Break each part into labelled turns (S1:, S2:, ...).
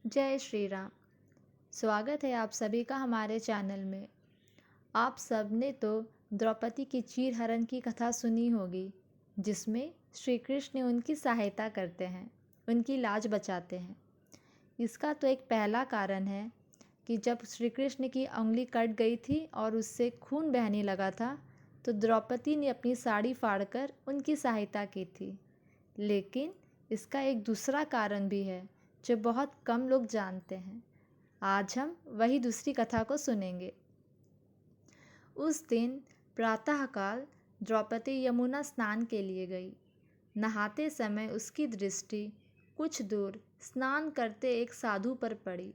S1: जय श्री राम। स्वागत है आप सभी का हमारे चैनल में। आप सब ने तो द्रौपदी की चीरहरण की कथा सुनी होगी, जिसमें श्री कृष्ण उनकी सहायता करते हैं, उनकी लाज बचाते हैं। इसका तो एक पहला कारण है कि जब श्री कृष्ण की उंगली कट गई थी और उससे खून बहने लगा था, तो द्रौपदी ने अपनी साड़ी फाड़कर उनकी सहायता की थी। लेकिन इसका एक दूसरा कारण भी है जो बहुत कम लोग जानते हैं। आज हम वही दूसरी कथा को सुनेंगे। उस दिन प्रातःकाल द्रौपदी यमुना स्नान के लिए गई। नहाते समय उसकी दृष्टि कुछ दूर स्नान करते एक साधु पर पड़ी।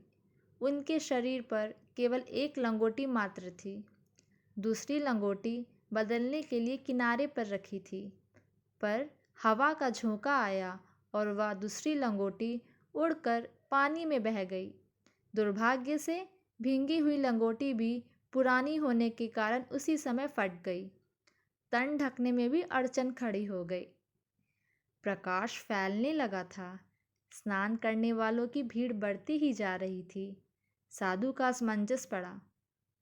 S1: उनके शरीर पर केवल एक लंगोटी मात्र थी। दूसरी लंगोटी बदलने के लिए किनारे पर रखी थी, पर हवा का झोंका आया और वह दूसरी लंगोटी उड़कर पानी में बह गई। दुर्भाग्य से भींगी हुई लंगोटी भी पुरानी होने के कारण उसी समय फट गई। तन ढकने में भी अड़चन खड़ी हो गई। प्रकाश फैलने लगा था। स्नान करने वालों की भीड़ बढ़ती ही जा रही थी। साधु का असमंजस पड़ा।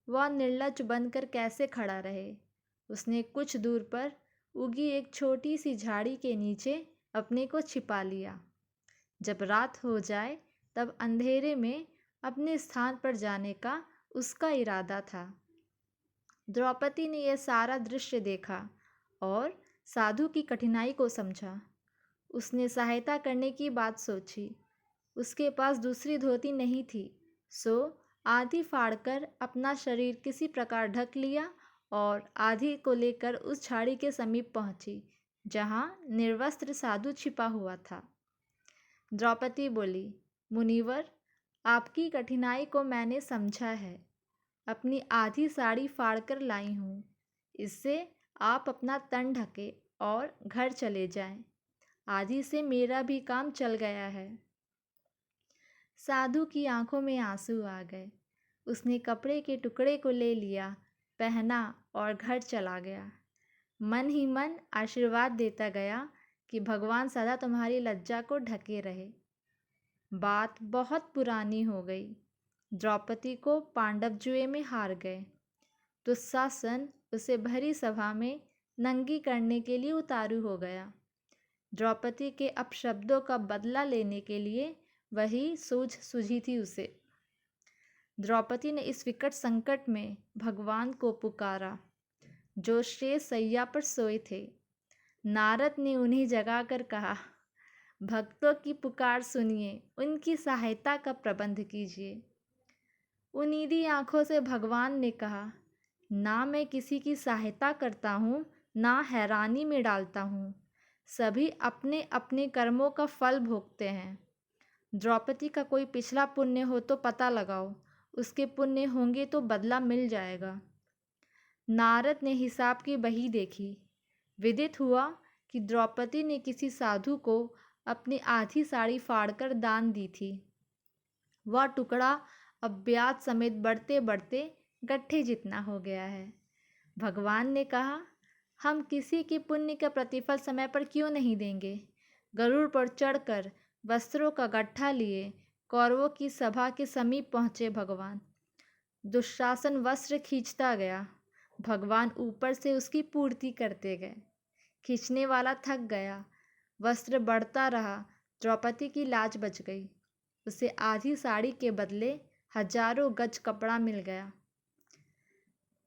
S1: वह निर्लज्ज बनकर कैसे खड़ा रहे। उसने कुछ दूर पर उगी एक छोटी सी झाड़ी के नीचे अपने को छिपा लिया। जब रात हो जाए तब अंधेरे में अपने स्थान पर जाने का उसका इरादा था। द्रौपदी ने यह सारा दृश्य देखा और साधु की कठिनाई को समझा। उसने सहायता करने की बात सोची। उसके पास दूसरी धोती नहीं थी, सो आधी फाड़कर अपना शरीर किसी प्रकार ढक लिया और आधी को लेकर उस झाड़ी के समीप पहुंची, जहां निर्वस्त्र साधु छिपा हुआ था। द्रौपदी बोली, मुनिवर, आपकी कठिनाई को मैंने समझा है। अपनी आधी साड़ी फाड़कर लाई हूँ। इससे आप अपना तन ढके और घर चले जाएं। आधी से मेरा भी काम चल गया है। साधु की आंखों में आंसू आ गए। उसने कपड़े के टुकड़े को ले लिया, पहना और घर चला गया। मन ही मन आशीर्वाद देता गया कि भगवान सदा तुम्हारी लज्जा को ढके रहे। बात बहुत पुरानी हो गई। द्रौपदी को पांडव जुए में हार गए। दुशासन उसे भरी सभा में नंगी करने के लिए उतारू हो गया। द्रौपदी के अपशब्दों का बदला लेने के लिए वही सूझ सूझी थी उसे। द्रौपदी ने इस विकट संकट में भगवान को पुकारा, जो शेष सैया पर सोए थे। नारद ने उन्हें जगाकर कहा, भक्तों की पुकार सुनिए, उनकी सहायता का प्रबंध कीजिए। उनीदी आंखों से भगवान ने कहा, ना मैं किसी की सहायता करता हूँ, ना हैरानी में डालता हूँ। सभी अपने अपने कर्मों का फल भोगते हैं। द्रौपदी का कोई पिछला पुण्य हो तो पता लगाओ, उसके पुण्य होंगे तो बदला मिल जाएगा। नारद ने हिसाब की बही देखी। विदित हुआ कि द्रौपदी ने किसी साधु को अपनी आधी साड़ी फाड़कर दान दी थी। वह टुकड़ा अब ब्याज समेत बढ़ते बढ़ते गट्ठे जितना हो गया है। भगवान ने कहा, हम किसी की पुण्य का प्रतिफल समय पर क्यों नहीं देंगे। गरुड़ पर चढ़कर वस्त्रों का गट्ठा लिए कौरवों की सभा के समीप पहुँचे भगवान। दुशासन वस्त्र खींचता गया। भगवान ऊपर से उसकी पूर्ति करते गए। खींचने वाला थक गया। वस्त्र बढ़ता रहा। द्रौपदी की लाज बच गई। उसे आधी साड़ी के बदले हजारों गज कपड़ा मिल गया।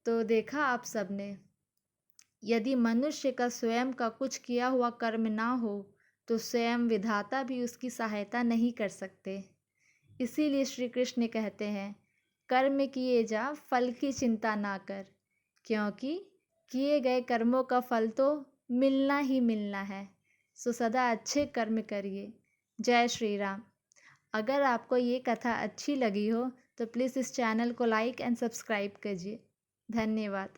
S1: तो देखा आप सबने, यदि मनुष्य का स्वयं का कुछ किया हुआ कर्म ना हो तो स्वयं विधाता भी उसकी सहायता नहीं कर सकते। इसीलिए श्री कृष्ण कहते हैं, कर्म किए जा, फल की चिंता ना कर, क्योंकि किए गए कर्मों का फल तो मिलना ही मिलना है। सो सदा अच्छे कर्म करिए। जय श्री राम। अगर आपको ये कथा अच्छी लगी हो तो प्लीज़ इस चैनल को लाइक एंड सब्सक्राइब कीजिए। धन्यवाद।